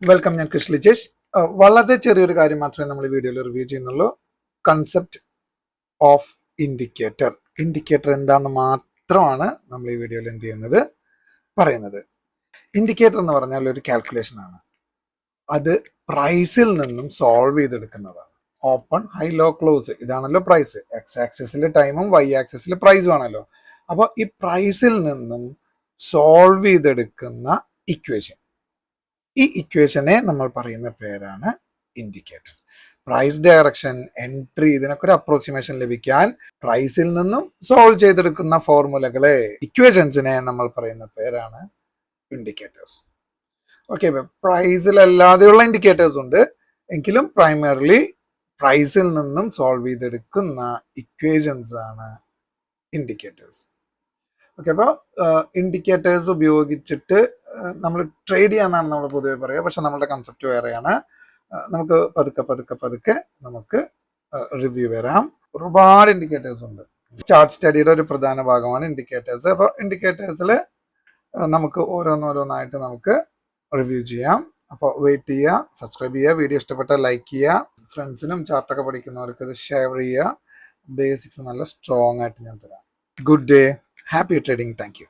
Welcome. ഞാൻ കൃഷ് ലിജേഷ്. വളരെ ചെറിയൊരു കാര്യം മാത്രമേ നമ്മൾ ഈ വീഡിയോയിൽ റിവ്യൂ ചെയ്യുന്നുള്ളൂ. Concept of indicator. ഇൻഡിക്കേറ്റർ എന്താണെന്ന് മാത്രമാണ് നമ്മൾ ഈ വീഡിയോയിൽ എന്ത് ചെയ്യുന്നത് പറയുന്നത്. ഇൻഡിക്കേറ്റർ എന്ന് പറഞ്ഞാൽ ഒരു കാൽക്കുലേഷൻ ആണ്. അത് പ്രൈസിൽ നിന്നും സോൾവ് ചെയ്തെടുക്കുന്നതാണ്. ഓപ്പൺ, ഹൈ, ലോ, ക്ലോസ്, ഇതാണല്ലോ പ്രൈസ്. എക്സ് ആക്സിസിൽ ടൈമും വൈ ആക്സിസിൽ പ്രൈസും ആണല്ലോ. അപ്പോൾ ഈ പ്രൈസിൽ നിന്നും സോൾവ് ചെയ്തെടുക്കുന്ന ഇക്വേഷൻ, ഈ ഇക്വേഷനെ നമ്മൾ പറയുന്ന പേരാണ് ഇൻഡിക്കേറ്റർ. പ്രൈസ്, ഡയറക്ഷൻ, എൻട്രി, ഇതിനൊക്കെ ഒരു അപ്രോക്സിമേഷൻ ലഭിക്കാൻ പ്രൈസിൽ നിന്നും സോൾവ് ചെയ്തെടുക്കുന്ന ഫോർമുലകളെ, ഇക്വേഷൻസിനെ നമ്മൾ പറയുന്ന പേരാണ് ഇൻഡിക്കേറ്റേഴ്സ്. ഓക്കെ, പ്രൈസിലല്ലാതെയുള്ള ഇൻഡിക്കേറ്റേഴ്സ് ഉണ്ട്, എങ്കിലും പ്രൈമറിലി പ്രൈസിൽ നിന്നും സോൾവ് ചെയ്തെടുക്കുന്ന ഇക്വേഷൻസ് ആണ് ഇൻഡിക്കേറ്റേഴ്സ്. ഓക്കെ, അപ്പോൾ ഇൻഡിക്കേറ്റേഴ്സ് ഉപയോഗിച്ചിട്ട് നമ്മൾ ട്രേഡ് ചെയ്യാന്നാണ് നമ്മൾ പൊതുവെ പറയുക. പക്ഷെ നമ്മളുടെ കൺസെപ്റ്റ് വേറെയാണ്. നമുക്ക് പതുക്കെ നമുക്ക് റിവ്യൂ വരാം. ഒരുപാട് ഇൻഡിക്കേറ്റേഴ്സ് ഉണ്ട്. ചാർട്ട് സ്റ്റഡിയുടെ ഒരു പ്രധാന ഭാഗമാണ് ഇൻഡിക്കേറ്റേഴ്സ്. അപ്പോൾ ഇൻഡിക്കേറ്റേഴ്സിൽ നമുക്ക് ഓരോന്നായിട്ട് നമുക്ക് റിവ്യൂ ചെയ്യാം. അപ്പോൾ വെയിറ്റ് ചെയ്യുക, സബ്സ്ക്രൈബ് ചെയ്യുക, വീഡിയോ ഇഷ്ടപ്പെട്ടാൽ ലൈക്ക് ചെയ്യുക, ഫ്രണ്ട്സിനും ചാർട്ടൊക്കെ പഠിക്കുന്നവർക്ക് ഇത് ഷെയർ ചെയ്യുക. ബേസിക്സ് നല്ല സ്ട്രോങ് ആയിട്ട് ഞാൻ തരാം. Good day, happy trading. Thank you.